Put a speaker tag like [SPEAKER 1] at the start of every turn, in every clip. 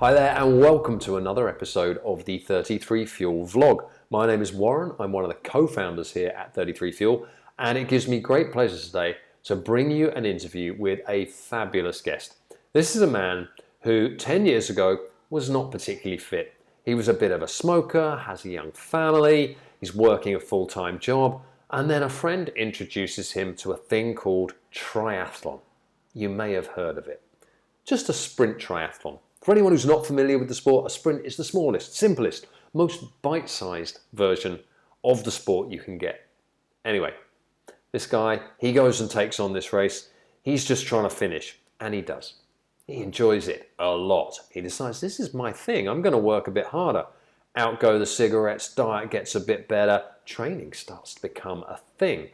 [SPEAKER 1] Hi there and welcome to another episode of the 33 Fuel vlog. My name is Warren, I'm one of the co-founders here at 33 Fuel, and it gives me great pleasure today to bring you an interview with a fabulous guest. This is a man who 10 years ago was not particularly fit. He was a bit of a smoker, has a young family, he's working a full-time job, and then a friend introduces him to a thing called triathlon. You may have heard of it. Just a sprint triathlon. For anyone who's not familiar with the sport, a sprint is the smallest, simplest, most bite-sized version of the sport you can get. Anyway, this guy, he goes and takes on this race. He's just trying to finish, and he does. He enjoys it a lot. He decides, this is my thing, I'm going to work a bit harder. Out go the cigarettes, diet gets a bit better, training starts to become a thing.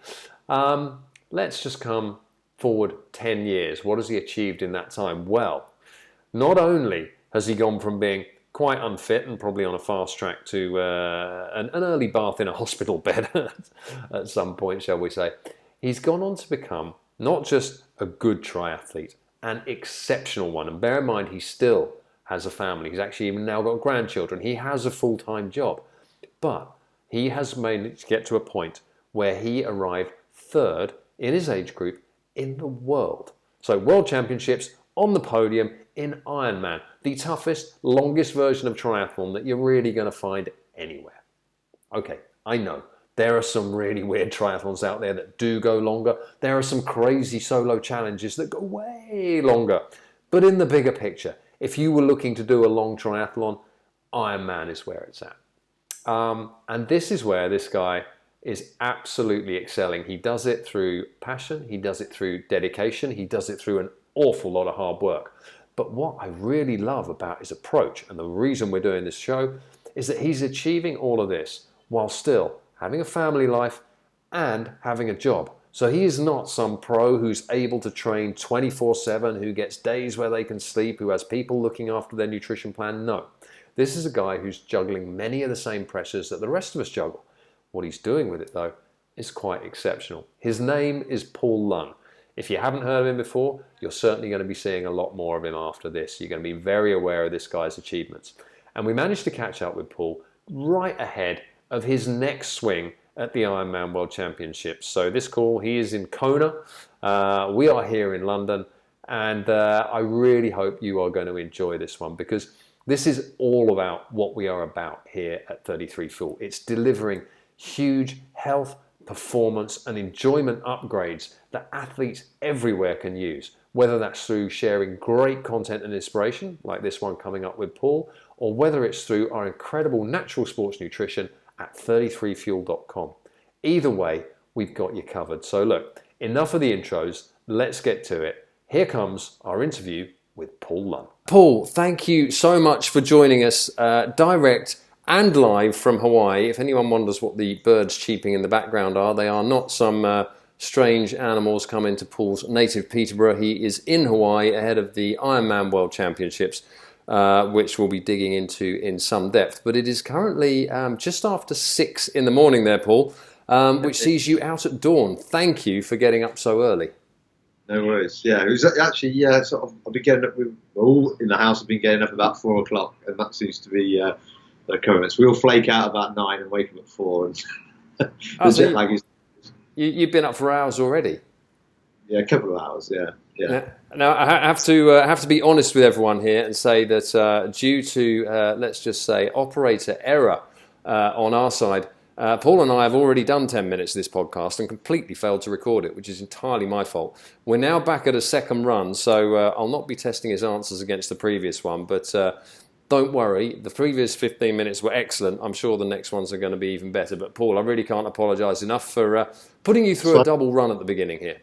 [SPEAKER 1] Let's just come forward 10 years. What has he achieved in that time? Well, not only has he gone from being quite unfit and probably on a fast track to an early bath in a hospital bed at some point, shall we say, he's gone on to become not just a good triathlete, an exceptional one. And bear in mind, he still has a family. He's actually even now got grandchildren. He has a full-time job. But he has managed to get to a point where he arrived third in his age group in the world. So World Championships, on the podium in Ironman, the toughest, longest version of triathlon that you're really going to find anywhere. Okay, I know there are some really weird triathlons out there that do go longer. There are some crazy solo challenges that go way longer. But in the bigger picture, if you were looking to do a long triathlon, Ironman is where it's at. And this is where this guy is absolutely excelling. He does it through passion, he does it through dedication, he does it through an awful lot of hard work. But what I really love about his approach, and the reason we're doing this show, is that he's achieving all of this while still having a family life and having a job. So he is not some pro who's able to train 24/7, who gets days where they can sleep, who has people looking after their nutrition plan. No, this is a guy who's juggling many of the same pressures that the rest of us juggle. What he's doing with it, though, is quite exceptional. His name is Paul Lunn. If you haven't heard of him before, you're certainly going to be seeing a lot more of him after this. You're going to be very aware of this guy's achievements. And we managed to catch up with Paul right ahead of his next swing at the Ironman World Championships. So this call, he is in Kona. We are here in London. And I really hope you are going to enjoy this one, because this is all about what we are about here at 33 Fuel. It's delivering huge health, performance and enjoyment upgrades that athletes everywhere can use, whether that's through sharing great content and inspiration like this one coming up with Paul, or whether it's through our incredible natural sports nutrition at 33fuel.com. Either way, we've got you covered. So look, enough of the intros, let's get to it. Here comes our interview with Paul Lunn. Paul, thank you so much for joining us direct and live from Hawaii. If anyone wonders what the birds cheeping in the background are, they are not some strange animals coming to Paul's native Peterborough. He is in Hawaii ahead of the Ironman World Championships, which we'll be digging into in some depth. But it is currently just after 6 in the morning there, Paul, which sees you out at dawn. Thank you for getting up so early.
[SPEAKER 2] No worries. Yeah, it was actually sort of. I've been getting up. We're all in the house have been getting up about 4 o'clock, and that seems to be the occurrence. We all flake out about 9 and wake up at 4. And the jet lag is.
[SPEAKER 1] You've been up for hours already.
[SPEAKER 2] Yeah, a couple of hours. Yeah.
[SPEAKER 1] Now I have to be honest with everyone here and say that due to let's just say operator error on our side, Paul and I have already done 10 minutes of this podcast and completely failed to record it, which is entirely my fault. We're now back at a second run, so I'll not be testing his answers against the previous one, but don't worry, the previous 15 minutes were excellent. I'm sure the next ones are going to be even better. But Paul, I really can't apologise enough for putting you through a double run at the beginning here.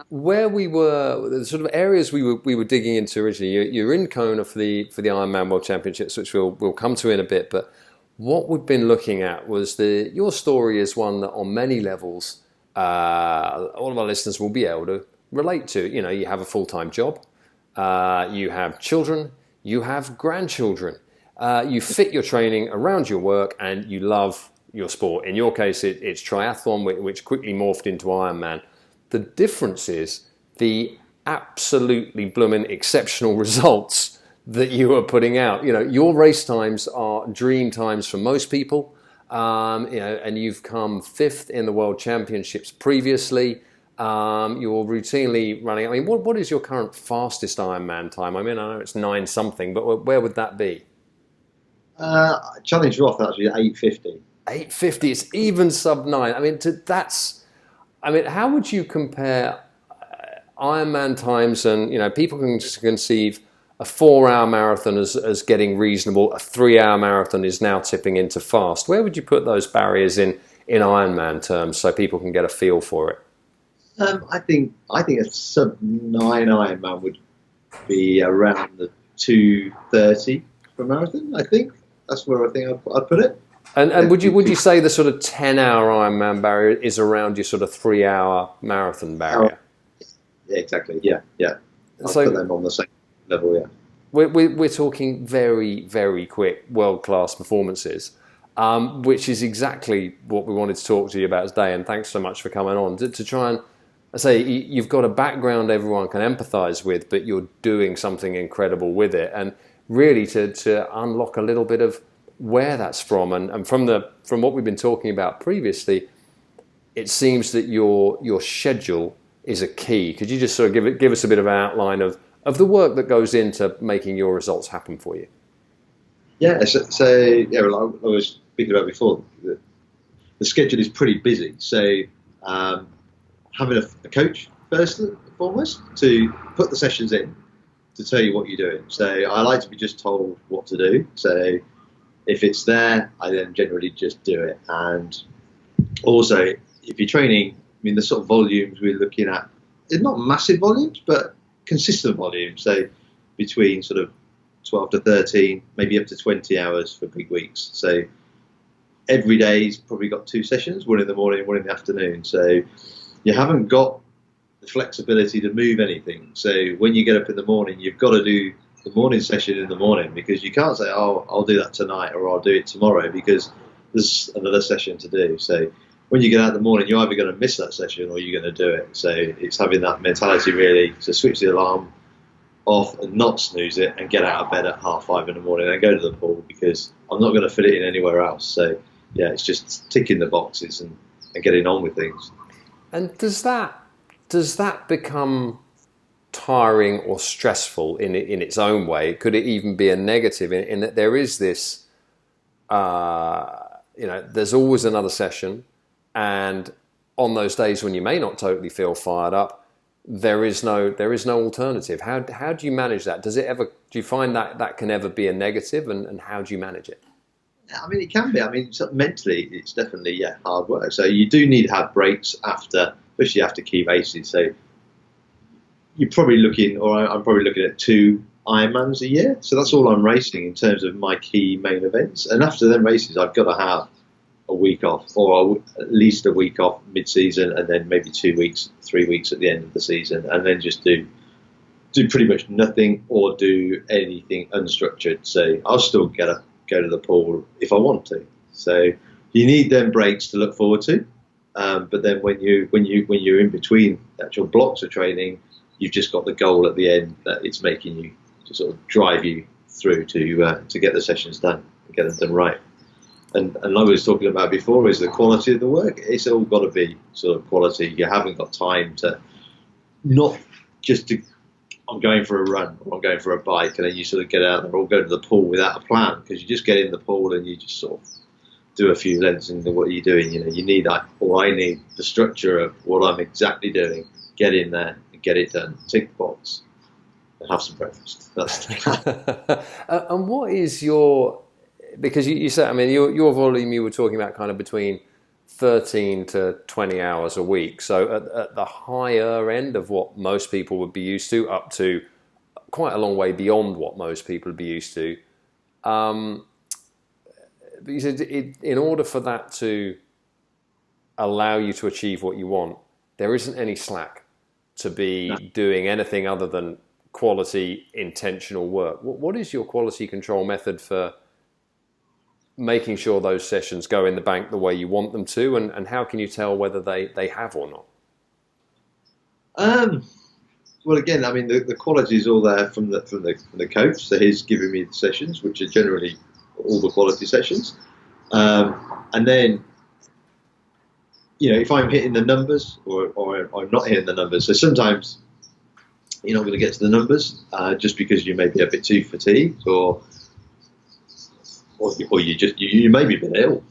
[SPEAKER 1] Where we were, the sort of areas we were digging into originally. You're in Kona for the Ironman World Championships, which we'll come to in a bit. But what we've been looking at was your story is one that, on many levels, all of our listeners will be able to relate to. You know, you have a full-time job, you have children, you have grandchildren, you fit your training around your work, and you love your sport. In your case, it's triathlon, which quickly morphed into Ironman. The difference is the absolutely blooming exceptional results that you are putting out. You know, your race times are dream times for most people. You know, and you've come 5th in the World Championships previously. You're routinely running. I mean, what is your current fastest Ironman time? I mean, I know it's 9 something, but where would that be?
[SPEAKER 2] Challenge Roth actually at 8:50.
[SPEAKER 1] 8:50. It's even sub 9. I mean, how would you compare Ironman times? And you know, people can conceive a 4-hour marathon as getting reasonable. A 3-hour marathon is now tipping into fast. Where would you put those barriers in Ironman terms so people can get a feel for it?
[SPEAKER 2] I think a sub 9 Ironman would be around the 2:30 for marathon. I think that's where I think I'd put it.
[SPEAKER 1] And would you say the sort of 10-hour Ironman barrier is around your sort of 3-hour marathon barrier?
[SPEAKER 2] Yeah, exactly. Yeah. I'll put them on the same level. Yeah.
[SPEAKER 1] We're talking very, very quick world-class performances, which is exactly what we wanted to talk to you about today. And thanks so much for coming on to try and say you've got a background everyone can empathise with, but you're doing something incredible with it, and really to unlock a little bit of where that's from. And from what we've been talking about previously, it seems that your schedule is a key. Could you just sort of give us a bit of an outline of the work that goes into making your results happen for you?
[SPEAKER 2] Yeah, well, I was speaking about before, the schedule is pretty busy. So having a coach first and foremost to put the sessions in, to tell you what you're doing. So I like to be just told what to do. So if it's there, I then generally just do it. And also, if you're training, I mean, the sort of volumes we're looking at, it's not massive volumes, but consistent volumes. So between sort of 12 to 13, maybe up to 20 hours for big weeks. So every day's probably got 2 sessions, one in the morning, one in the afternoon. So you haven't got the flexibility to move anything. So when you get up in the morning, you've got to do the morning session in the morning, because you can't say, oh, I'll do that tonight or I'll do it tomorrow, because there's another session to do. So when you get out in the morning, you're either going to miss that session or you're going to do it. So it's having that mentality really to switch the alarm off and not snooze it and get out of bed at 4:30 in the morning and go to the pool, because I'm not going to fit it in anywhere else. So yeah, it's just ticking the boxes and getting on with things.
[SPEAKER 1] And does that become tiring or stressful in its own way? Could it even be a negative in that there is this, there's always another session, and on those days when you may not totally feel fired up, there is no alternative. How do you manage that? Do you find that can ever be a negative, and how do you manage it?
[SPEAKER 2] I mean, it can be. I mean, mentally, it's definitely hard work. So you do need to have breaks especially after key races. So you're probably looking, or I'm probably looking at 2 Ironmans a year. So that's all I'm racing in terms of my key main events. And after them races, I've got to have a week off, or at least a week off mid-season, and then maybe 2 weeks, 3 weeks at the end of the season, and then just do pretty much nothing or do anything unstructured. So I'll still go to the pool if I want to. So you need them breaks to look forward to. But then when you're in between actual blocks of training, you've just got the goal at the end that it's making you to sort of drive you through to get the sessions done and get them done right. And like I was talking about before, is the quality of the work. It's all got to be sort of quality. You haven't got time to not just to, I'm going for a run or I'm going for a bike, and then you sort of get out there or go to the pool without a plan, because you just get in the pool and you just sort of do a few lengths and what are you doing? You know, you need that, or I need the structure of what I'm exactly doing. Get in there and get it done. Tick the box and have some breakfast. That's
[SPEAKER 1] and what is your, because you said, I mean, your volume, you were talking about kind of between 13 to 20 hours a week. So at the higher end of what most people would be used to, up to quite a long way beyond what most people would be used to. But you said in order for that to allow you to achieve what you want, there isn't any slack to be doing anything other than quality, intentional work. What is your quality control method for making sure those sessions go in the bank the way you want them to, and how can you tell whether they have or not?
[SPEAKER 2] Well, again, I mean, the quality is all there from the coach. So he's giving me the sessions, which are generally all the quality sessions. And then, if I'm hitting the numbers or I'm not hitting the numbers, so sometimes you're not going to get to the numbers just because you may be a bit too fatigued or you may be a bit ill.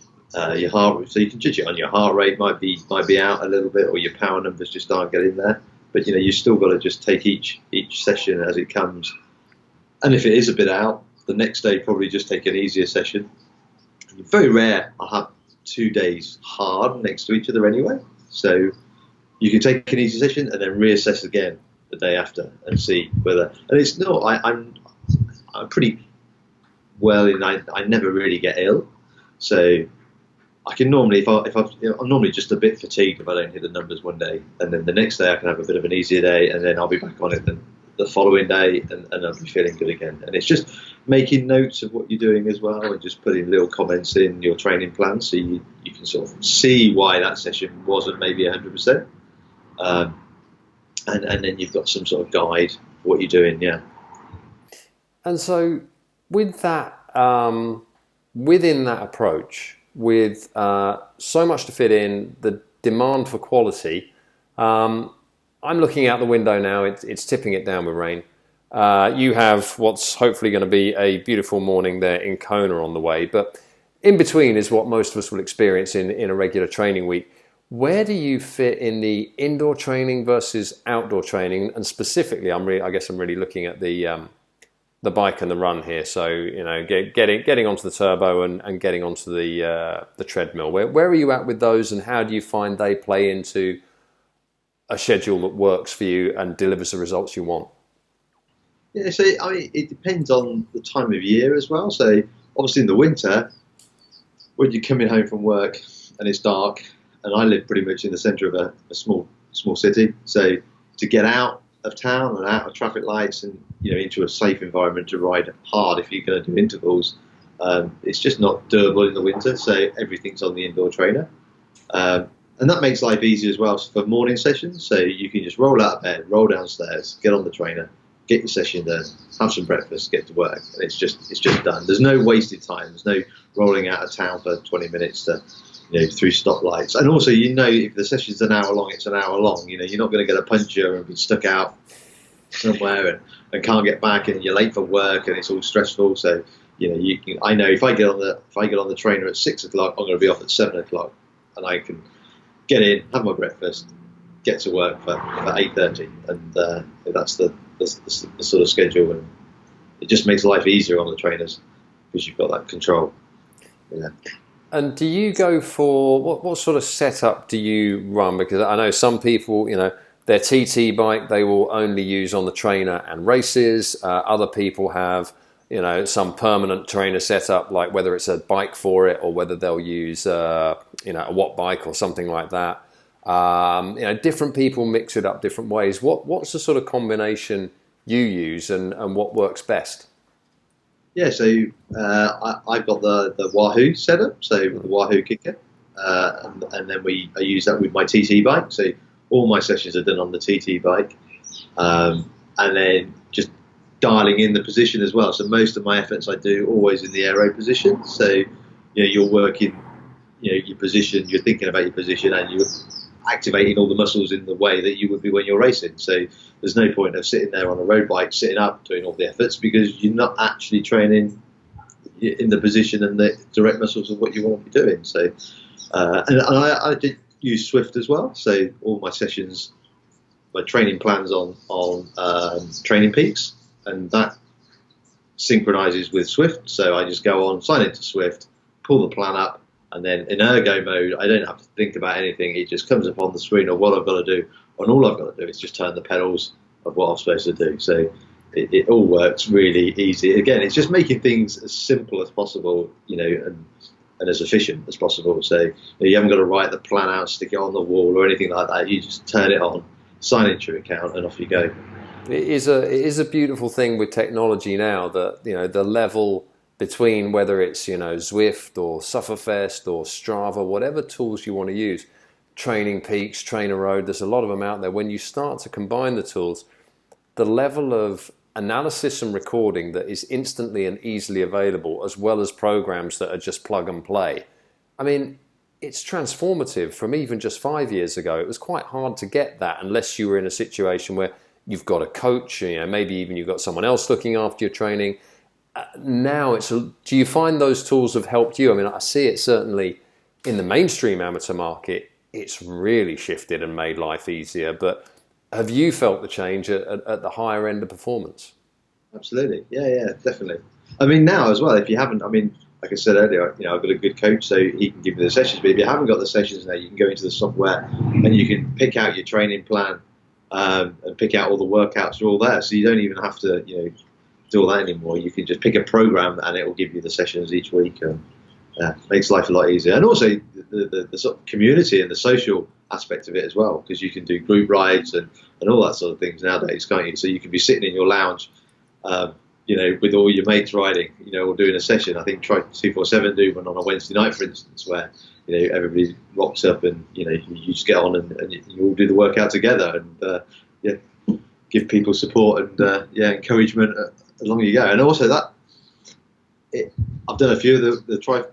[SPEAKER 2] Your heart rate, so you can judge it on your heart rate might be out a little bit, or your power numbers just aren't getting there. But you still got to just take each session as it comes. And if it is a bit out, the next day probably just take an easier session. Very rare I have 2 days hard next to each other anyway. So you can take an easy session and then reassess again the day after and see whether. And it's not. I'm pretty well in. I never really get ill, so I can normally, I'm normally just a bit fatigued if I don't hit the numbers one day, and then the next day I can have a bit of an easier day, and then I'll be back on it the following day, and I'll be feeling good again. And it's just making notes of what you're doing as well, and just putting little comments in your training plan so you can sort of see why that session wasn't maybe 100%, and then you've got some sort of guide for what you're doing, yeah.
[SPEAKER 1] And so with that, within that approach, with so much to fit in, the demand for quality, I'm looking out the window now, it's tipping it down with rain. You have what's hopefully going to be a beautiful morning there in Kona on the way, but in between is what most of us will experience in a regular training week. Where do you fit in the indoor training versus outdoor training? And specifically, I guess I'm really looking at the bike and the run here. So getting onto the turbo and getting onto the treadmill. Where are you at with those, and how do you find they play into a schedule that works for you and delivers the results you want?
[SPEAKER 2] Yeah, so I mean, it depends on the time of year as well. So obviously in the winter, when you're coming home from work and it's dark, and I live pretty much in the centre of a small city, so to get out of town and out of traffic lights and into a safe environment to ride hard if you're going to do intervals, it's just not doable in the winter. So everything's on the indoor trainer, and that makes life easier as well for morning sessions. So you can just roll out of bed, roll downstairs, get on the trainer, get your session done, have some breakfast, get to work, and it's just done. There's no wasted time. There's no rolling out of town for 20 minutes to through stoplights. And also, if the session's an hour long, it's an hour long. You're not going to get a puncture and be stuck out somewhere and can't get back, and you're late for work and it's all stressful. So I know if I get on the trainer at 6 o'clock, I'm going to be off at 7 o'clock, and I can get in, have my breakfast, get to work for 8:30, and that's the sort of schedule, and it just makes life easier on the trainers because you've got that control. Yeah.
[SPEAKER 1] And do you go for what sort of setup do you run? Because I know some people, their TT bike they will only use on the trainer and races. Other people have, some permanent trainer setup, like whether it's a bike for it or whether they'll use, a watt bike or something like that. Different people mix it up different ways. What's the sort of combination you use, and what works best?
[SPEAKER 2] Yeah, so I've got the Wahoo setup, so the Wahoo kicker, and then I use that with my TT bike. So all my sessions are done on the TT bike, and then just dialing in the position as well. So most of my efforts I do always in the aero position. So you're working, your position, you're thinking about your position, and you're activating all the muscles in the way that you would be when you're racing. So there's no point of sitting there on a road bike, sitting up, doing all the efforts, because you're not actually training in the position and the direct muscles of what you want to be doing. So, and I did use Swift as well. So all my sessions, my training plans on Training Peaks, and that synchronizes with Swift. So I just go on, sign into Swift, pull the plan up, and then in ergo mode, I don't have to think about anything. It just comes up on the screen of what I've got to do. And all I've got to do is just turn the pedals of what I'm supposed to do. So it all works really easy. Again, it's just making things as simple as possible, and as efficient as possible. So you haven't got to write the plan out, stick it on the wall or anything like that. You just turn it on, sign into your account, and off you go.
[SPEAKER 1] It is a beautiful thing with technology now that, the level between whether it's, Zwift or Sufferfest or Strava, whatever tools you want to use, Training Peaks, Trainer Road, there's a lot of them out there. When you start to combine the tools, the level of analysis and recording that is instantly and easily available, as well as programs that are just plug and play. I mean, it's transformative from even just 5 years ago. It was quite hard to get that unless you were in a situation where you've got a coach, maybe even you've got someone else looking after your training. Now, do you find those tools have helped you? I mean, I see it certainly in the mainstream amateur market. It's really shifted and made life easier. But have you felt the change at the higher end of performance?
[SPEAKER 2] Absolutely. Yeah, definitely. I mean, now as well, if you haven't, I mean, like I said earlier, I've got a good coach, so he can give me the sessions. But if you haven't got the sessions now, you can go into the software and you can pick out your training plan and pick out all the workouts are all there. So you don't even have to, do all that anymore. You can just pick a program and it will give you the sessions each week. Makes life a lot easier. And also the sort of community and the social aspect of it as well, because you can do group rides and all that sort of things nowadays, can't you? So you can be sitting in your lounge, with all your mates riding, or doing a session. I think Try 247 do one on a Wednesday night, for instance, where everybody rocks up and you just get on and you all do the workout together and give people support and encouragement along you go. And also I've done a few of the Try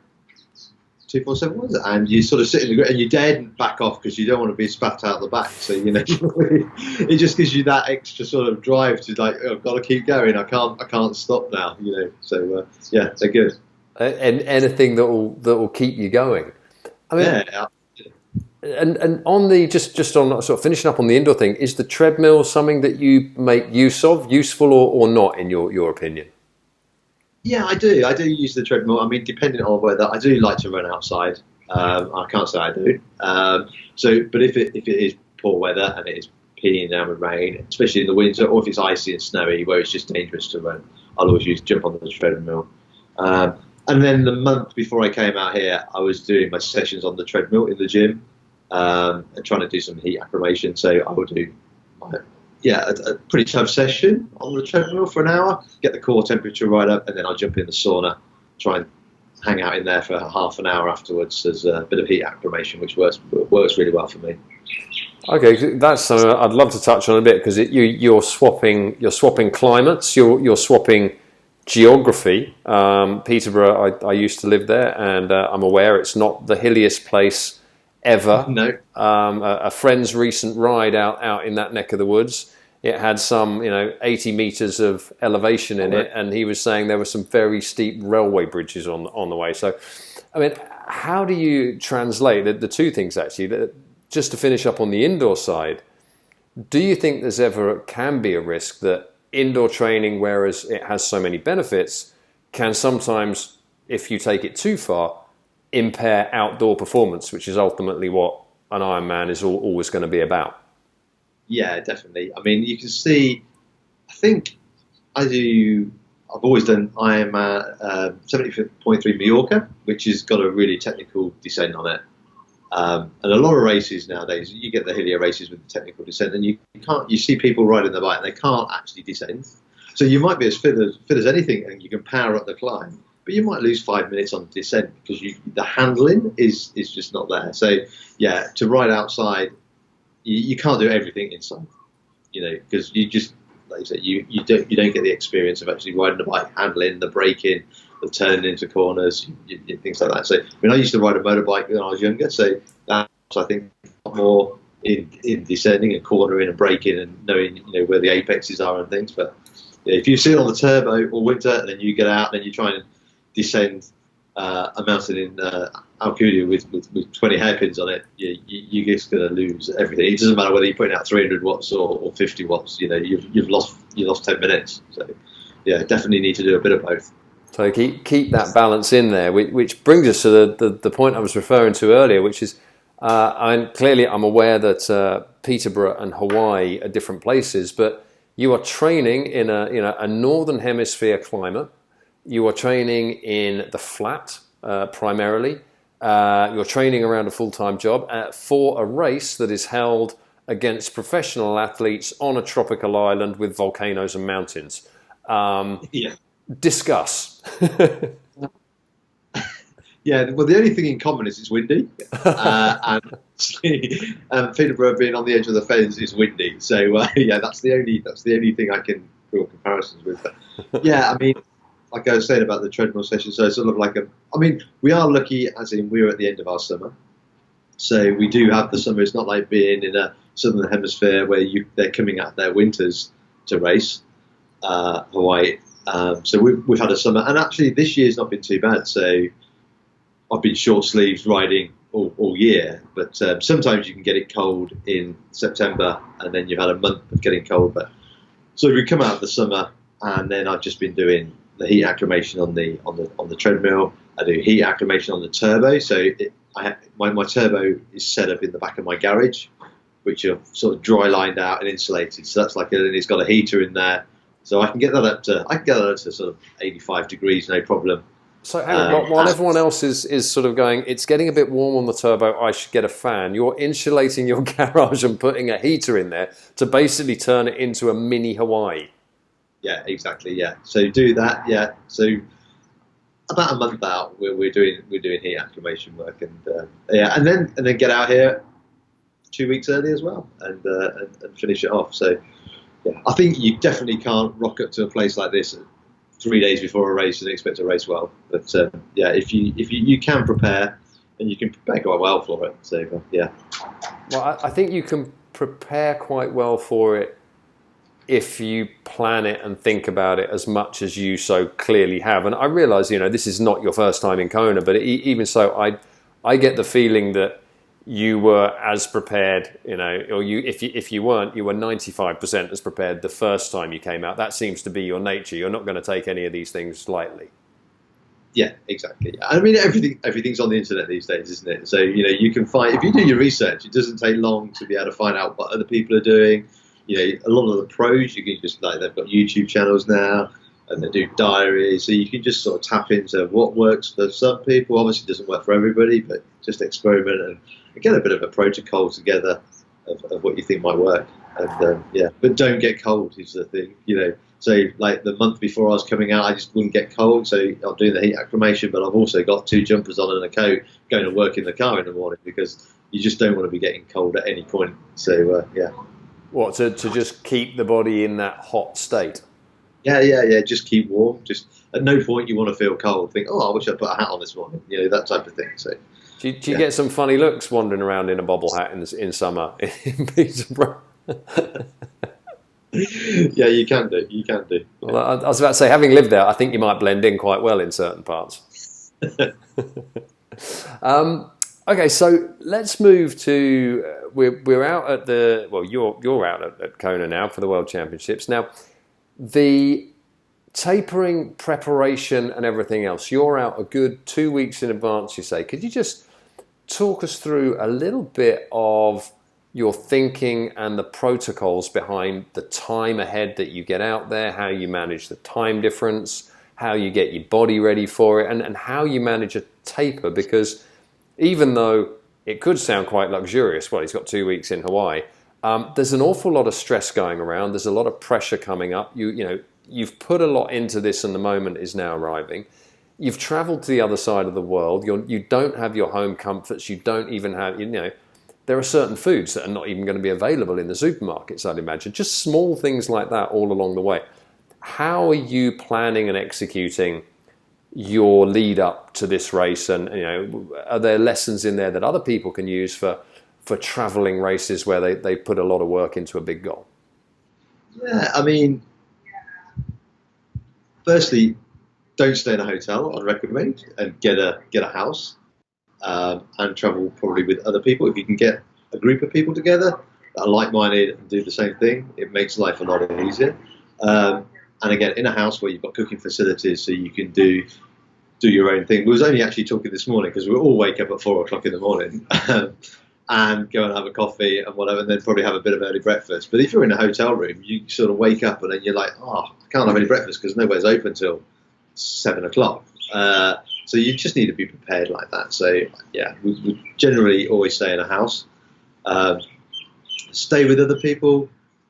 [SPEAKER 2] 247 ones, and you sort of sit in the group and you daren't back off because you don't want to be spat out the back. So it just gives you that extra sort of drive to I've got to keep going. I can't stop now. So they're good.
[SPEAKER 1] And anything that will keep you going. I mean,
[SPEAKER 2] yeah.
[SPEAKER 1] And on the just on sort of finishing up on the indoor thing, is the treadmill something that you make use of, useful or not in your opinion?
[SPEAKER 2] Yeah, I do. I do use the treadmill. I mean, depending on weather, I do like to run outside. I can't say I do. But if it is poor weather and it is peeing down with rain, especially in the winter, or if it's icy and snowy where it's just dangerous to run, I'll always jump on the treadmill. And then the month before I came out here, I was doing my sessions on the treadmill in the gym and trying to do some heat acclimation. So I would do a pretty tough session on the treadmill for an hour, get the core temperature right up, and then I'll jump in the sauna, try and hang out in there for half an hour afterwards as a bit of heat acclimation, which works really well for me.
[SPEAKER 1] Okay, that's something I'd love to touch on a bit, because you're swapping climates, you're swapping geography. Peterborough, I used to live there, and I'm aware it's not the hilliest place ever.
[SPEAKER 2] No.
[SPEAKER 1] A friend's recent ride out in that neck of the woods, it had some 80 meters of elevation in it, and he was saying there were some very steep railway bridges on the way. So, I mean, how do you translate the two things actually? Just to finish up on the indoor side, do you think can be a risk that indoor training, whereas it has so many benefits, can sometimes, if you take it too far, impair outdoor performance, which is ultimately what an Ironman is always going to be about?
[SPEAKER 2] Yeah, definitely. I mean, you can see, I think I've always done Ironman 70.3 Mallorca, which has got a really technical descent on it. And a lot of races nowadays, you get the hillier races with the technical descent, and you see people riding the bike and they can't actually descend. So you might be as fit as anything and you can power up the climb, but you might lose 5 minutes on the descent because the handling is just not there. So yeah, to ride outside, you can't do everything inside, because you just, like you said, you don't get the experience of actually riding the bike, handling, the braking, the turning into corners, things like that. So I mean, I used to ride a motorbike when I was younger, so that's, I think, more in descending and cornering and braking and knowing where the apexes are and things. But if you sit on the turbo all winter and then you get out and you try and descend a mountain in Alcudia with 20 hairpins on it, you're just going to lose everything. It doesn't matter whether you're putting out 300 watts or 50 watts. You've lost 10 minutes. So yeah, definitely need to do a bit of both.
[SPEAKER 1] So keep that balance in there, which brings us to the point I was referring to earlier, which is, clearly I'm aware that Peterborough and Hawaii are different places, but you are training in a northern hemisphere climate. You are training in the flat primarily. You're training around a full-time job for a race that is held against professional athletes on a tropical island with volcanoes and mountains.
[SPEAKER 2] Yeah.
[SPEAKER 1] Discuss.
[SPEAKER 2] Yeah, well, the only thing in common is it's windy, and Peterborough being on the edge of the fens is windy. So yeah, that's the only thing I can draw comparisons with. But, yeah, I mean, like I was saying about the treadmill session, so it's sort of like I mean, we are lucky, as in we're at the end of our summer, so we do have the summer. It's not like being in a southern hemisphere where they're coming out their winters to race, Hawaii. So we've had a summer, and actually this year's not been too bad. So I've been short sleeves riding all year, but sometimes you can get it cold in September, and then you've had a month of getting cold. But so we come out of the summer, and then I've just been doing the heat acclimation on the treadmill. I do heat acclimation on the turbo. So my turbo is set up in the back of my garage, which are sort of dry lined out and insulated. So that's and it's got a heater in there, so I can get that up to sort of 85 degrees, no problem.
[SPEAKER 1] So while everyone else is sort of going, it's getting a bit warm on the turbo, I should get a fan, you're insulating your garage and putting a heater in there to basically turn it into a mini Hawaii.
[SPEAKER 2] Yeah, exactly. Yeah, so do that. Yeah, so about a month out, we're doing heat acclimation work, and and then get out here 2 weeks early as well, and finish it off. So yeah, I think you definitely can't rock up to a place like this 3 days before a race and expect to race well. But yeah, if you can prepare, and you can prepare quite well for it. So yeah.
[SPEAKER 1] Well, I think you can prepare quite well for it if you plan it and think about it as much as you so clearly have. And I realise, this is not your first time in Kona, but even so, I get the feeling that you were as prepared, or if you weren't, you were 95% as prepared the first time you came out. That seems to be your nature. You're not going to take any of these things lightly.
[SPEAKER 2] Yeah, exactly. I mean, everything's on the internet these days, isn't it? So you can find, if you do your research, it doesn't take long to be able to find out what other people are doing. A lot of the pros, you can just they've got YouTube channels now, and they do diaries, so you can just sort of tap into what works for some people. Obviously, it doesn't work for everybody, but just experiment and get a bit of a protocol together of what you think might work. And yeah, but don't get cold is the thing. So like the month before I was coming out, I just wouldn't get cold, so I'm doing the heat acclimation, but I've also got 2 jumpers on and a coat going to work in the car in the morning, because you just don't want to be getting cold at any point. So yeah.
[SPEAKER 1] What, to just keep the body in that hot state?
[SPEAKER 2] Yeah. Just keep warm. Just at no point you want to feel cold. Think, I wish I put a hat on this morning. That type of thing. So,
[SPEAKER 1] do you get some funny looks wandering around in a bobble hat in summer in Peterborough?
[SPEAKER 2] Yeah, you can do. Yeah.
[SPEAKER 1] Well, I was about to say, having lived there, I think you might blend in quite well in certain parts. Okay, so let's move to we're out at you're out at Kona now for the World Championships. Now, the tapering preparation and everything else, you're out a good 2 weeks in advance, you say. Could you just talk us through a little bit of your thinking and the protocols behind the time ahead that you get out there, how you manage the time difference, how you get your body ready for it, and how you manage a taper? Because even though it could sound quite luxurious, well, he's got 2 weeks in Hawaii, there's an awful lot of stress going around. There's a lot of pressure coming up. You've put a lot into this, and the moment is now arriving. You've traveled to the other side of the world. You don't have your home comforts. You don't even have, there are certain foods that are not even going to be available in the supermarkets, I'd imagine. Just small things like that all along the way. How are you planning and executing your lead up to this race, and are there lessons in there that other people can use for traveling races where they put a lot of work into a big goal?
[SPEAKER 2] Yeah, I mean, firstly, don't stay in a hotel, I'd recommend, and get a house, and travel probably with other people. If you can get a group of people together that are like-minded and do the same thing, it makes life a lot easier. And again, in a house where you've got cooking facilities, so you can do your own thing. We was only actually talking this morning, because we all wake up at 4 o'clock in the morning and go and have a coffee and whatever, and then probably have a bit of early breakfast. But if you're in a hotel room, you sort of wake up and then you're like, I can't have any breakfast because nowhere's open till 7 o'clock. So you just need to be prepared like that. So yeah, we generally always stay in a house. Stay with other people,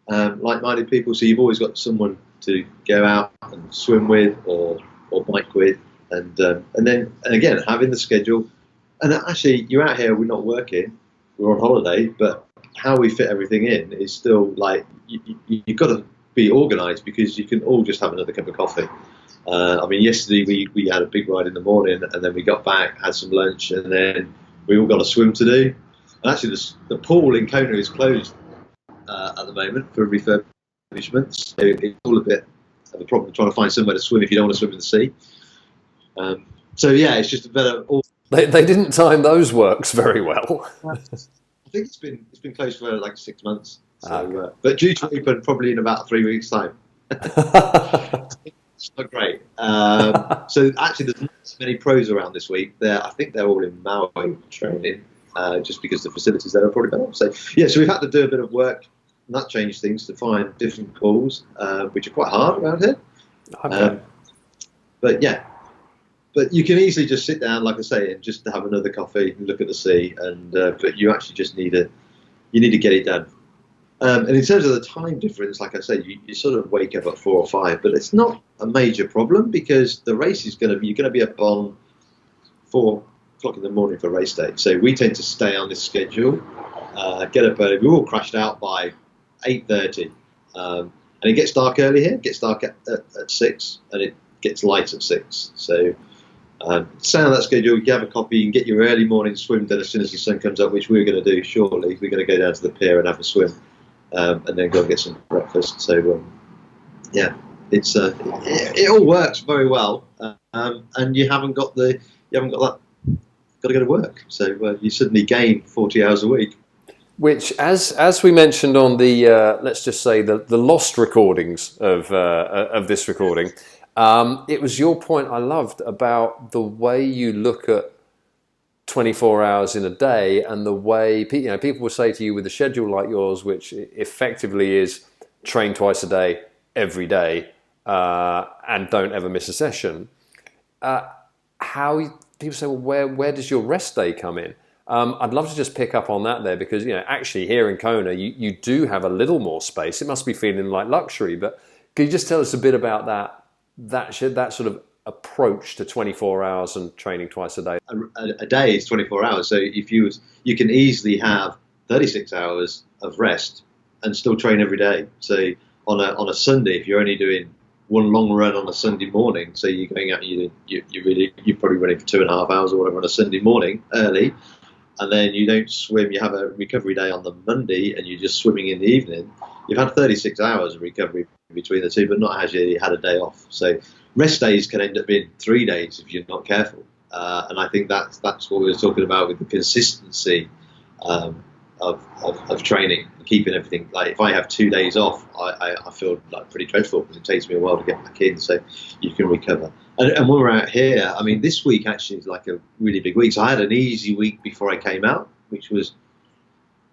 [SPEAKER 2] like-minded people. So you've always got someone to go out and swim with or bike with. And again, having the schedule, and actually you're out here, we're not working, we're on holiday, but how we fit everything in is still like you've got to be organised, because you can all just have another cup of coffee. I mean, yesterday we had a big ride in the morning, and then we got back, had some lunch, and then we all got a swim to do. And actually, the pool in Kona is closed at the moment for refurbishment, so it's all a bit of a problem trying to find somewhere to swim if you don't want to swim in the sea. So yeah, it's just a better.
[SPEAKER 1] They didn't time those works very well.
[SPEAKER 2] I think it's been closed for like 6 months. So, but due to open probably in about 3 weeks' time. It's not great. So actually, there's not so many pros around this week. I think they're all in Maui training, just because the facilities there are probably better. So yeah, so we've had to do a bit of work, and that changed things to find different pools, which are quite hard around here.
[SPEAKER 1] Okay.
[SPEAKER 2] But yeah. But you can easily just sit down, like I say, and just have another coffee and look at the sea. And but you actually just need to get it done. And in terms of the time difference, like I say, you sort of wake up at 4 or 5, but it's not a major problem, because the race is you're going to be up on 4 o'clock in the morning for race day. So we tend to stay on this schedule, get up early. We're all crashed out by 8:30, and it gets dark early here. It gets dark at 6, and it gets light at 6. So stay on that schedule, you have a coffee, you can get your early morning swim done as soon as the sun comes up, which we're going to do shortly. We're going to go down to the pier and have a swim, and then go and get some breakfast. So yeah, it's it all works very well, and you haven't got that got to go to work. So you suddenly gain 40 hours a week.
[SPEAKER 1] Which, as we mentioned on the let's just say the lost recordings of this recording. It was your point I loved about the way you look at 24 hours in a day, and the way people will say to you with a schedule like yours, which effectively is train twice a day, every day, and don't ever miss a session. How people say, well, where does your rest day come in? I'd love to just pick up on that there, because actually here in Kona you do have a little more space. It must be feeling like luxury, but can you just tell us a bit about that sort of approach to 24 hours and training twice a day?
[SPEAKER 2] A day is 24 hours, so if you can easily have 36 hours of rest and still train every day. So on a Sunday, if you're only doing one long run on a Sunday morning, so you're going out, you're probably running for 2.5 hours or whatever on a Sunday morning early, and then you don't swim, you have a recovery day on the Monday, and you're just swimming in the evening. You've had 36 hours of recovery between the two, but not actually had a day off. So rest days can end up being 3 days if you're not careful. And I think that's what we were talking about with the consistency of training, keeping everything. Like if I have 2 days off, I feel like pretty dreadful, because it takes me a while to get back in. So you can recover. And when we're out here, I mean, this week actually is like a really big week. So I had an easy week before I came out, which was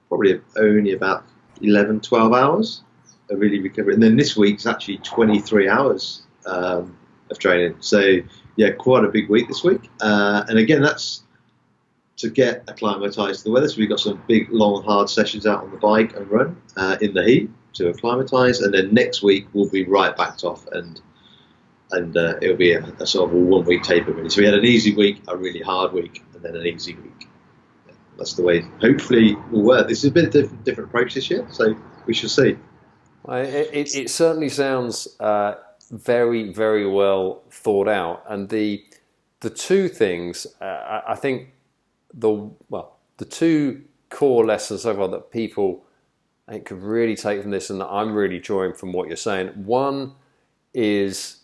[SPEAKER 2] probably only about 11, 12 hours of really recovery. And then this week's actually 23 hours of training. So yeah, quite a big week this week. And again, that's to get acclimatized to the weather. So we've got some big, long, hard sessions out on the bike and run in the heat to acclimatize. And then next week we'll be right backed off, and it'll be a sort of a 1 week taper really. So we had an easy week, a really hard week, and then an easy week. Yeah, that's the way hopefully will work. This is a bit different approach this year, so we shall see.
[SPEAKER 1] It certainly sounds very, very well thought out. And the two things, I think the two core lessons so far that people I think could really take from this, and that I'm really drawing from what you're saying. One is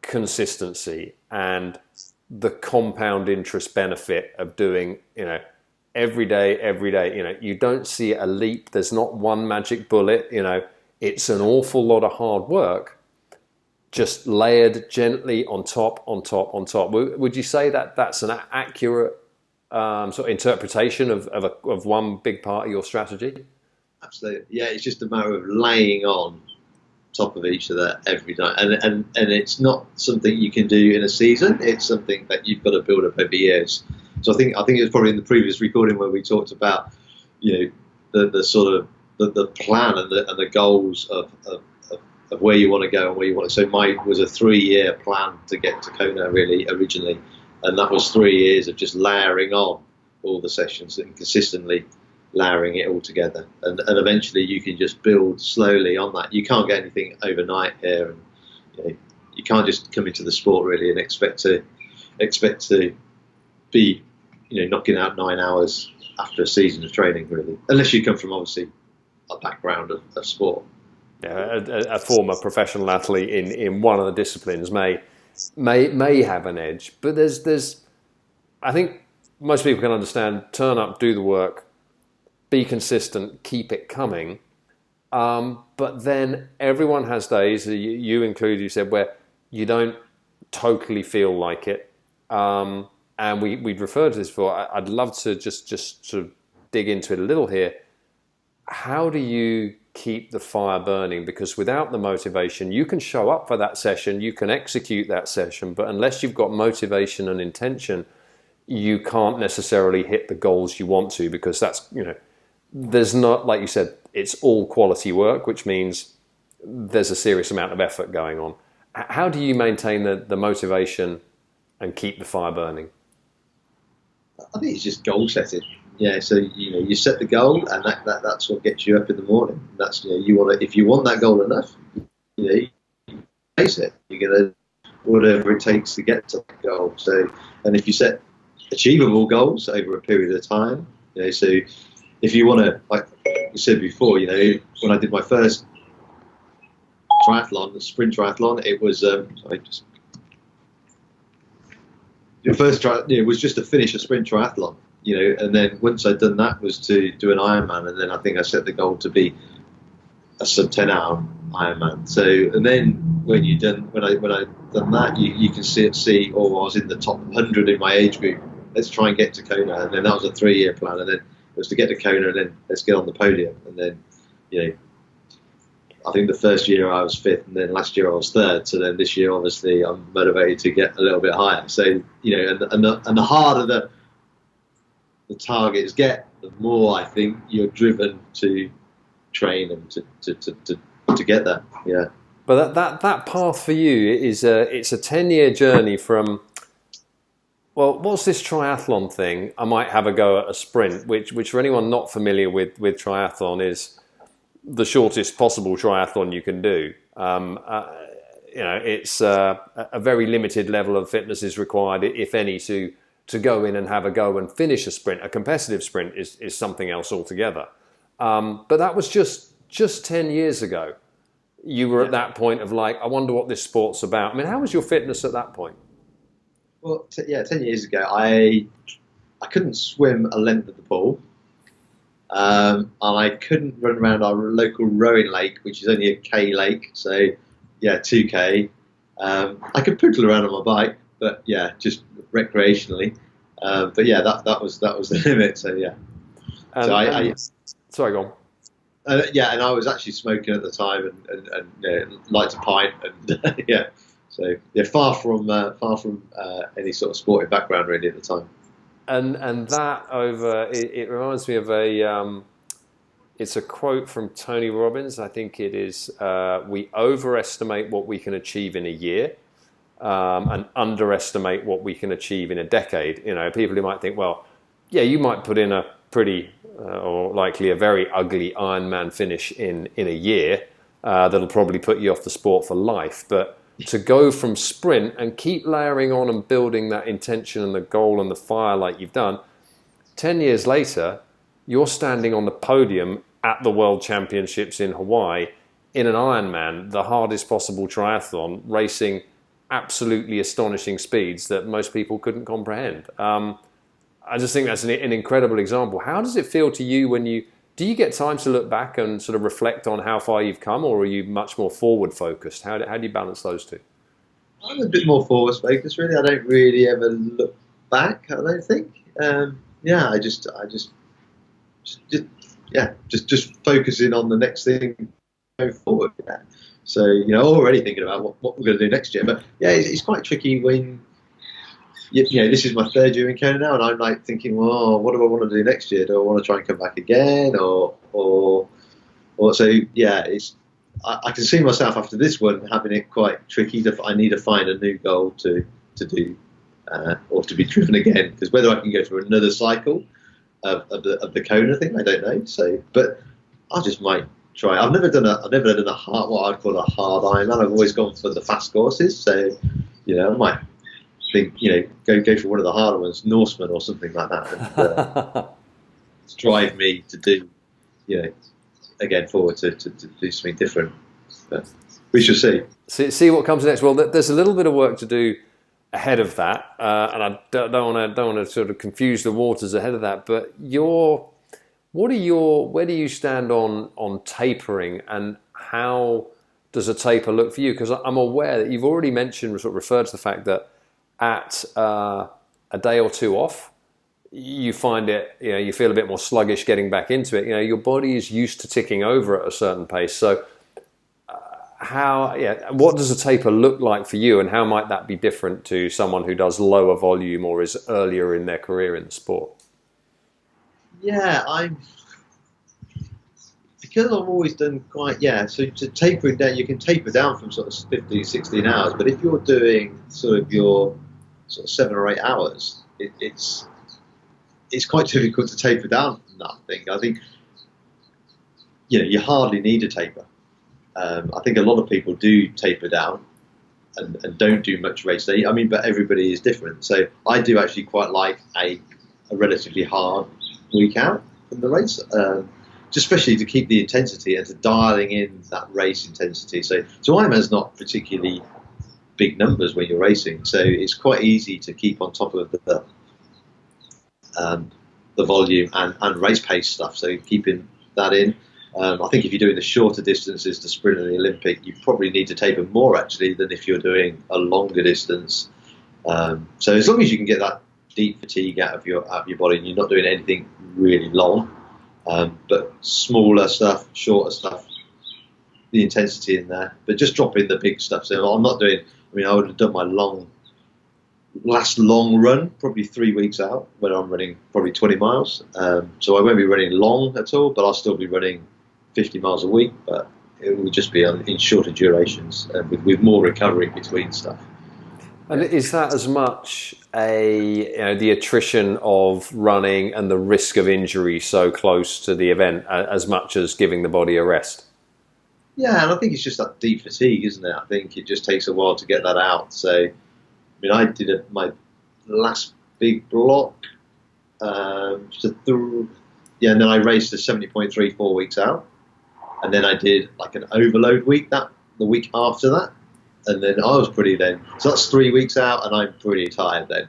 [SPEAKER 1] consistency and the compound interest benefit of doing, every day. You don't see a leap. There's not one magic bullet. It's an awful lot of hard work, just layered gently on top. Would you say that that's an accurate sort of interpretation of one big part of your strategy?
[SPEAKER 2] Absolutely. Yeah, it's just a matter of laying on top of each other every night, and it's not something you can do in a season. It's something that you've got to build up over years. So I think it was probably in the previous recording where we talked about the sort of the plan and the goals of of where you want to go and where you want to. So mine was a 3-year plan to get to Kona really originally, and that was 3 years of just layering on all the sessions and consistently layering it all together, and eventually you can just build slowly on that. You can't get anything overnight here, and you can't just come into the sport really and expect to be knocking out 9 hours after a season of training really, unless you come from obviously a background of sport.
[SPEAKER 1] Yeah, a former professional athlete in one of the disciplines may have an edge, but there's I think most people can understand, turn up, do the work, be consistent, keep it coming. But then everyone has days, you included, you said, where you don't totally feel like it. And we'd referred to this before. I'd love to just sort of dig into it a little here. How do you keep the fire burning? Because without the motivation, you can show up for that session, you can execute that session, but unless you've got motivation and intention, you can't necessarily hit the goals you want to, because that's, there's not, like you said, it's all quality work, which means there's a serious amount of effort going on. How do you maintain the motivation and keep the fire burning?
[SPEAKER 2] I think it's just goal setting. Yeah, so you set the goal, and that's what gets you up in the morning. That's if you want that goal enough, you face it. You're gonna whatever it takes to get to that goal. So, and if you set achievable goals over a period of time, so if you want to, like you said before, when I did my first triathlon, the sprint triathlon, it was your first it was just to finish a sprint triathlon, and then once I'd done that was to do an Ironman, and then I think I set the goal to be a sub 10 hour Ironman. So, and then when I done that, you can see, I was in the top 100 in my age group. Let's try and get to Kona, and then that was a 3-year plan, and then it was to get to Kona, and then let's get on the podium, and then I think the first year I was 5th, and then last year I was 3rd. So then this year, obviously, I'm motivated to get a little bit higher. So and the harder the targets get, the more I think you're driven to train and to get there. Yeah.
[SPEAKER 1] But that path for you it's a 10-year journey from, well, what's this triathlon thing? I might have a go at a sprint, which for anyone not familiar with triathlon is the shortest possible triathlon you can do. It's a very limited level of fitness is required, if any, to go in and have a go and finish a sprint. A competitive sprint is something else altogether. But that was just 10 years ago. You were at that point of like, I wonder what this sport's about. I mean, how was your fitness at that point?
[SPEAKER 2] Well, 10 years ago, I couldn't swim a length of the pool. And I couldn't run around our local rowing lake, which is only a K lake. So, 2K. I could poodle around on my bike, but just recreationally. But that was the limit. So
[SPEAKER 1] sorry, go on.
[SPEAKER 2] And I was actually smoking at the time, and liked a pint, and So far from any sort of sporting background really at the time.
[SPEAKER 1] And that it reminds me of it's a quote from Tony Robbins. I think it is, we overestimate what we can achieve in a year, and underestimate what we can achieve in a decade. People who might think, well, you might put in a pretty or likely a very ugly Ironman finish in a year, that'll probably put you off the sport for life. But to go from sprint and keep layering on and building that intention and the goal and the fire like you've done, 10 years later, you're standing on the podium at the World Championships in Hawaii in an Ironman, the hardest possible triathlon, racing absolutely astonishing speeds that most people couldn't comprehend. I just think that's an incredible example. How does it feel to you when do you get time to look back and sort of reflect on how far you've come, or are you much more forward focused? How do you balance those two?
[SPEAKER 2] I'm a bit more forward focused, really. I don't really ever look back, I don't think. I just focusing on the next thing going forward. Yeah. So, already thinking about what we're going to do next year. But it's quite tricky when, this is my 3rd year in Kona now, and I'm like thinking, well, what do I want to do next year? Do I want to try and come back again, or so? It's I can see myself after this one having it quite tricky. I need to find a new goal to do or to be driven again, because whether I can go for another cycle of the Kona thing, I don't know. So, but I just might try. I've never done a hard, what I'd call a hard Ironman. I've always gone for the fast courses. So, I might think, go for one of the harder ones, Norseman or something like that, and drive me to do, again, forward to do something different. But we shall see.
[SPEAKER 1] See what comes next. Well, there's a little bit of work to do ahead of that, and I don't want to sort of confuse the waters ahead of that. But where do you stand on tapering, and how does a taper look for you? Because I'm aware that you've already mentioned, sort of referred to the fact that at a day or two off, you find it, you feel a bit more sluggish getting back into it. Your body is used to ticking over at a certain pace. So what does a taper look like for you, and how might that be different to someone who does lower volume or is earlier in their career in the sport?
[SPEAKER 2] Yeah, because I've always done so to tapering down, you can taper down from sort of 15, 16 hours, but if you're doing sort of your sort of 7 or 8 hours, it's quite difficult to taper down from that thing. I think, you hardly need a taper. I think a lot of people do taper down and don't do much race day. I mean, but everybody is different. So I do actually quite like a relatively hard week out from the race, just especially to keep the intensity and to dialing in that race intensity. So Ironman's not particularly big numbers when you're racing, so it's quite easy to keep on top of the volume and race pace stuff. So keeping that in. I think if you're doing the shorter distances, the sprint and the Olympic, you probably need to taper more actually than if you're doing a longer distance. So as long as you can get that deep fatigue out of your body and you're not doing anything really long, but smaller stuff, shorter stuff, the intensity in there, but just drop in the big stuff. So I'm not doing, I would have done my last long run probably 3 weeks out when I'm running probably 20 miles. So I won't be running long at all, but I'll still be running 50 miles a week, but it will just be in shorter durations and with more recovery between stuff.
[SPEAKER 1] And is that as much the attrition of running and the risk of injury so close to the event as much as giving the body a rest?
[SPEAKER 2] Yeah, and I think it's just that deep fatigue, isn't it? I think it just takes a while to get that out. So, I did my last big block, and then I raced a 70.3 4 weeks out, and then I did like an overload week the week after that, and then I was pretty then. So that's 3 weeks out, and I'm pretty tired then,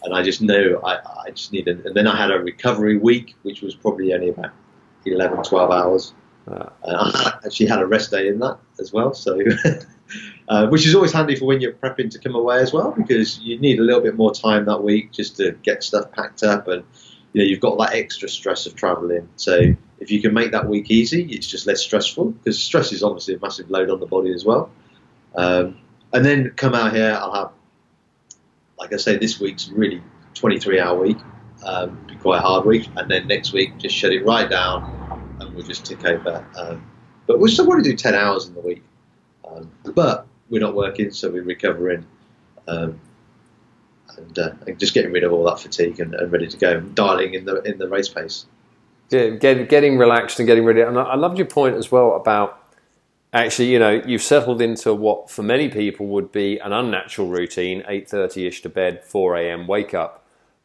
[SPEAKER 2] and I just know I just need and then I had a recovery week, which was probably only about 11, 12 hours. And I actually had a rest day in that as well, so which is always handy for when you're prepping to come away as well, because you need a little bit more time that week just to get stuff packed up, and you've got that extra stress of travelling. So if you can make that week easy, it's just less stressful, because stress is obviously a massive load on the body as well. And then come out here, I'll have, like I say, this week's really 23-hour week, be quite a hard week, and then next week just shut it right down. And we'll just tick over. But we'll still want to do 10 hours in the week. But we're not working, so we're recovering and just getting rid of all that fatigue and ready to go, and dialing in the race pace.
[SPEAKER 1] Yeah, getting relaxed and getting ready. And I loved your point as well about actually, you've settled into what for many people would be an unnatural routine, 8:30ish to bed, 4 a.m. wake up.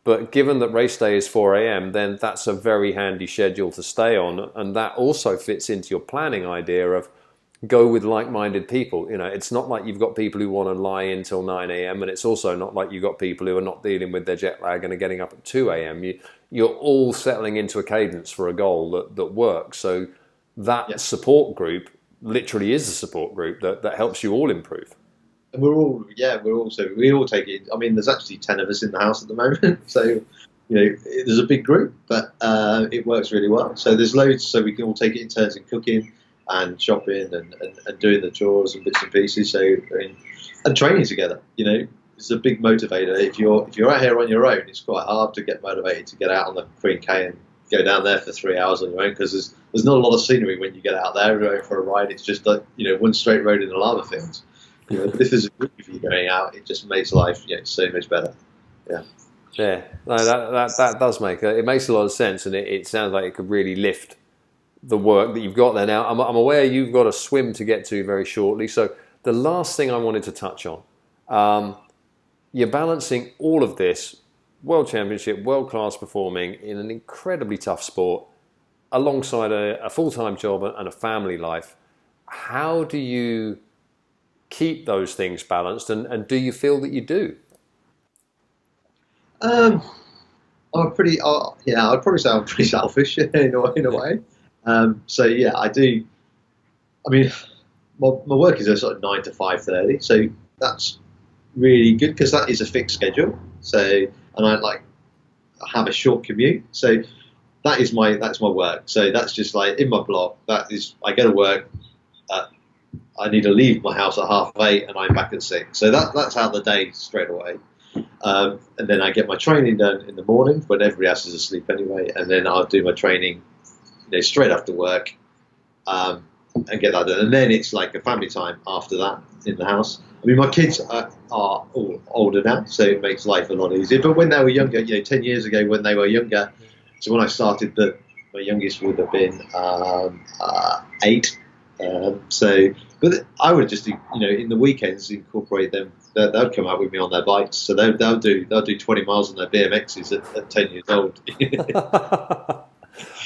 [SPEAKER 1] But given that race day is 4 a.m., then that's a very handy schedule to stay on. And that also fits into your planning idea of go with like-minded people. It's not like you've got people who want to lie in till 9 a.m. and it's also not like you've got people who are not dealing with their jet lag and are getting up at 2 a.m. You're all settling into a cadence for a goal that works. So that support group literally is a support group that helps you all improve.
[SPEAKER 2] And we all take it. I mean, there's actually 10 of us in the house at the moment, so there's a big group, but it works really well. So there's loads, so we can all take it in turns in cooking and shopping and doing the chores and bits and pieces. So and training together. It's a big motivator. If you're out here on your own, it's quite hard to get motivated to get out on the Queen K go down there for 3 hours on your own, because there's not a lot of scenery when you get out there going for a ride. It's just like, one straight road in the lava fields. But if there's a group of you going out, it just makes life so much better. Yeah.
[SPEAKER 1] Yeah, no, that does it makes a lot of sense, and it sounds like it could really lift the work that you've got there. Now, I'm aware you've got a swim to get to very shortly, so the last thing I wanted to touch on, you're balancing all of this, World Championship, world-class performing in an incredibly tough sport, alongside a full-time job and a family life. How do you keep those things balanced, and do you feel that you do?
[SPEAKER 2] I'd probably say I'm pretty selfish in a way. So yeah, I do. I mean, my work is a sort of 9 to 5:30, so that's really good because that is a fixed schedule. So, and I have a short commute, so that's my work. So that's just like in my block. That is, I go to work. I need to leave my house at 8:30, and I'm back at 6. So that's out the day straight away. And then I get my training done in the morning when everybody else is asleep anyway, and then I'll do my training, straight after work, and get that done. And then it's like a family time after that in the house. I mean, my kids are all older now, so it makes life a lot easier. But when they were younger, 10 years ago when they were younger, so when I started, my youngest would have been 8. But I would just, in the weekends incorporate them. They'll come out with me on their bikes, so they'll do 20 miles on their BMXs at 10 years old.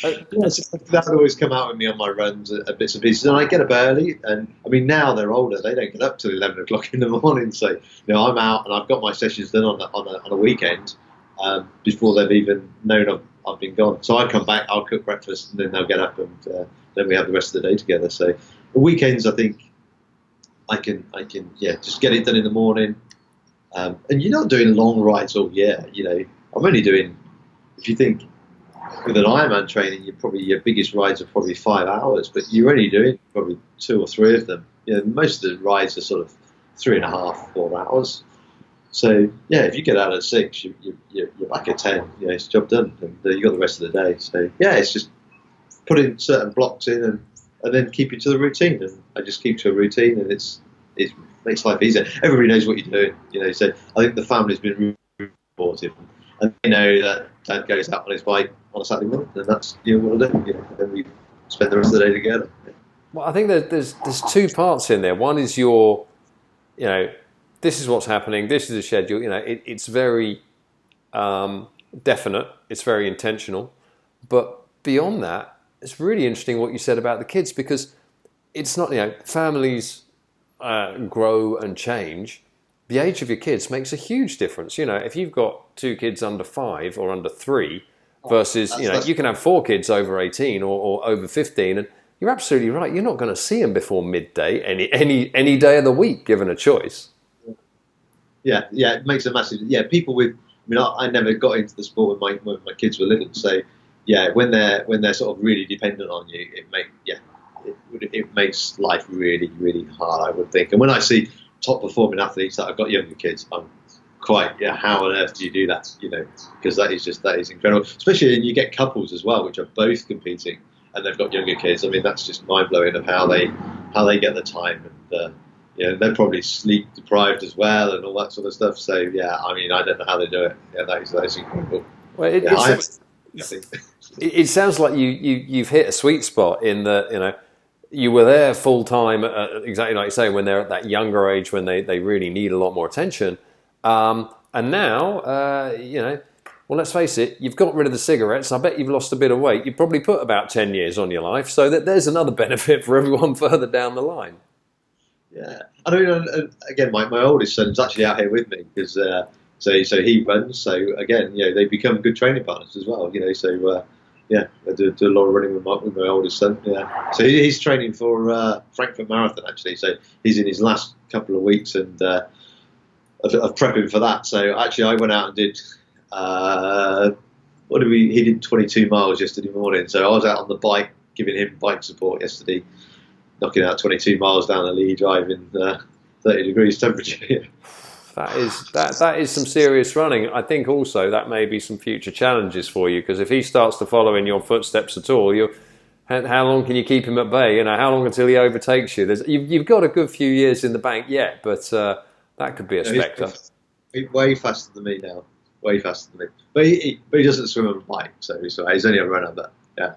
[SPEAKER 2] They'll always come out with me on my runs at bits and pieces, and I get up early. And I mean, now they're older; they don't get up till 11 o'clock in the morning. So I'm out and I've got my sessions done on a weekend before they've even known I've been gone. So I come back, I'll cook breakfast, and then they'll get up, and then we have the rest of the day together. So the weekends, I think I can just get it done in the morning. And you're not doing long rides all year. I'm only doing, if you think with an Ironman training, your biggest rides are probably 5 hours, but you're only doing probably 2 or 3 of them. Most of the rides are sort of 3.5, 4 hours. So yeah, if you get out at 6, you're back at 10. It's job done, and you got the rest of the day. So yeah, it's just putting certain blocks in and then keep it to the routine. And I just keep to a routine, and it makes life easier. Everybody knows what you're doing, so I think the family's been really supportive, and they know that Dad goes out on his bike on a Saturday morning, and that's what we'll do. And then we spend the rest of the day together.
[SPEAKER 1] Well, I think there's 2 parts in there. One is your, this is what's happening, this is the schedule. It's very definite, it's very intentional. But beyond that, it's really interesting what you said about the kids, because it's not, families grow and change. The age of your kids makes a huge difference. If you've got 2 kids under 5 or under 3 versus, you can have 4 kids over 18 or over 15, and you're absolutely right. You're not going to see them before midday any day of the week, given a choice.
[SPEAKER 2] Yeah, it makes a massive. Yeah, people with. I never got into the sport when my kids were little. So yeah, when they're sort of really dependent on you, it makes life really, really hard, I would think. And when I see top performing athletes that have got younger kids, I'm quite, how on earth do you do that? Because that is incredible. Especially when you get couples as well, which are both competing and they've got younger kids. I mean, that's just mind blowing of how they get the time, and they're probably sleep deprived as well and all that sort of stuff. So yeah, I don't know how they do it. Yeah, that is incredible.
[SPEAKER 1] Well, it sounds like you've hit a sweet spot in that you were there full time, exactly like you say, when they're at that younger age when they really need a lot more attention, and now well, let's face it, you've got rid of the cigarettes. I bet you've lost a bit of weight. You probably put about 10 years on your life, so that there's another benefit for everyone further down the line.
[SPEAKER 2] Yeah, I mean, again, my oldest son's actually out here with me because so he runs. So again, they become good training partners as well. So yeah, I do a lot of running with my oldest son. Yeah, so he's training for Frankfurt Marathon actually. So he's in his last couple of weeks and of prepping for that. So actually, I went out and did. He did 22 miles yesterday morning. So I was out on the bike giving him bike support yesterday, knocking out 22 miles down the Lee Drive in 30 degrees temperature.
[SPEAKER 1] That is some serious running. I think also that may be some future challenges for you, because if he starts to follow in your footsteps at all, how long can you keep him at bay? How long until he overtakes you? You've got a good few years in the bank yet, but that could be a spectre.
[SPEAKER 2] He's way faster than me now. Way faster than me. But he doesn't swim on a bike, so he's only a runner. But yeah.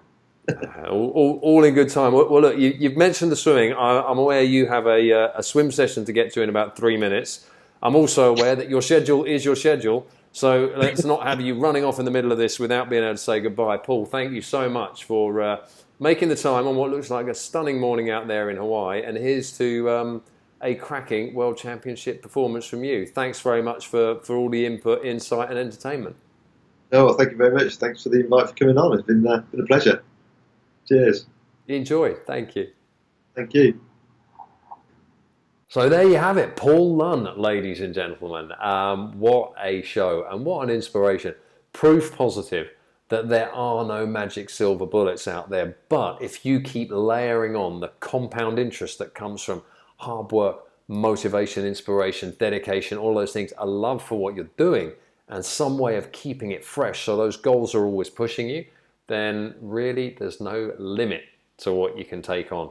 [SPEAKER 1] all in good time. Well, look, you've mentioned the swimming. I'm aware you have a swim session to get to in about 3 minutes. I'm also aware that your schedule is your schedule, so let's not have you running off in the middle of this without being able to say goodbye. Paul, thank you so much for making the time on what looks like a stunning morning out there in Hawaii, and here's to a cracking World Championship performance from you. Thanks very much for all the input, insight and entertainment.
[SPEAKER 2] No, well, thank you very much. Thanks for the invite for coming on. It's been a pleasure. Cheers.
[SPEAKER 1] Enjoy. Thank you.
[SPEAKER 2] Thank you.
[SPEAKER 1] So there you have it, Paul Lunn, ladies and gentlemen. What a show and what an inspiration. Proof positive that there are no magic silver bullets out there. But if you keep layering on the compound interest that comes from hard work, motivation, inspiration, dedication, all those things, a love for what you're doing, and some way of keeping it fresh so those goals are always pushing you, then really there's no limit to what you can take on.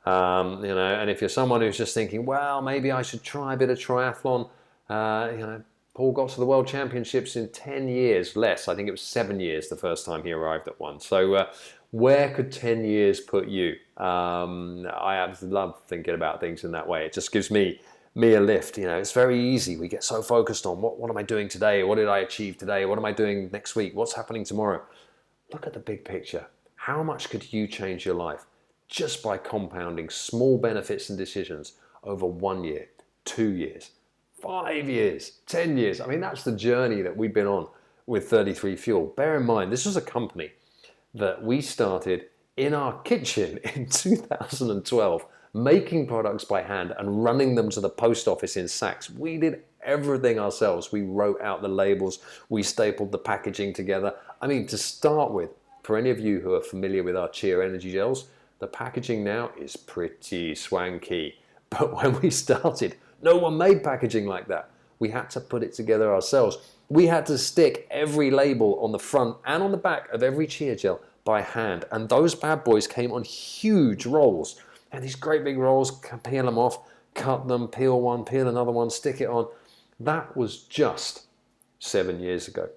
[SPEAKER 1] And if you're someone who's just thinking, well, maybe I should try a bit of triathlon, Paul got to the World Championships in 10 years less. I think it was 7 years the first time he arrived at one. So where could 10 years put you? I absolutely love thinking about things in that way. It just gives me a lift. It's very easy. We get so focused on what am I doing today? What did I achieve today? What am I doing next week? What's happening tomorrow? Look at the big picture. How much could you change your life just by compounding small benefits and decisions over 1 year, 2 years, 5 years, 10 years? I mean, that's the journey that we've been on with 33 Fuel. Bear in mind, this was a company that we started in our kitchen in 2012, making products by hand and running them to the post office in sacks. We did everything ourselves. We wrote out the labels, we stapled the packaging together. I mean, to start with, for any of you who are familiar with our Cheer energy gels, the packaging now is pretty swanky. But when we started, no one made packaging like that. We had to put it together ourselves. We had to stick every label on the front and on the back of every Cheer gel by hand. And those bad boys came on huge rolls. And these great big rolls, peel them off, cut them, peel one, peel another one, stick it on. That was just 7 years ago.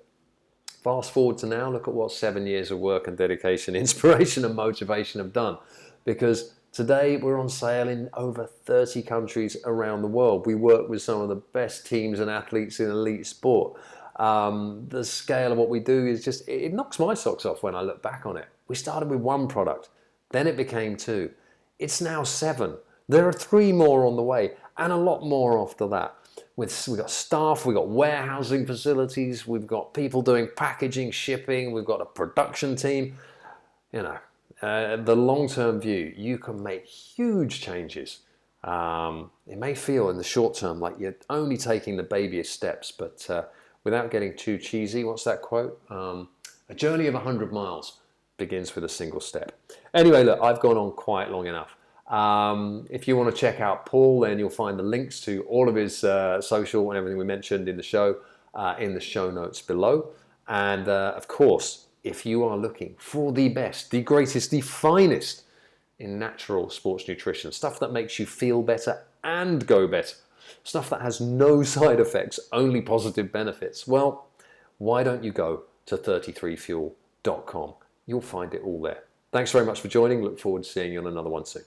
[SPEAKER 1] Fast forward to now, look at what 7 years of work and dedication, inspiration and motivation have done. Because today we're on sale in over 30 countries around the world. We work with some of the best teams and athletes in elite sport. The scale of what we do is just, it knocks my socks off when I look back on it. We started with one product, then it became 2. It's now 7. There are 3 more on the way and a lot more after that. We've got staff, we've got warehousing facilities, we've got people doing packaging, shipping, we've got a production team. The long-term view, you can make huge changes. It may feel in the short term like you're only taking the babyest steps, but without getting too cheesy, what's that quote? A journey of 100 miles begins with a single step. Anyway, look, I've gone on quite long enough. If you want to check out Paul, then you'll find the links to all of his social and everything we mentioned in the show notes below. And of course, if you are looking for the best, the greatest, the finest in natural sports nutrition, stuff that makes you feel better and go better, stuff that has no side effects, only positive benefits, well, why don't you go to 33fuel.com? You'll find it all there. Thanks very much for joining. Look forward to seeing you on another one soon.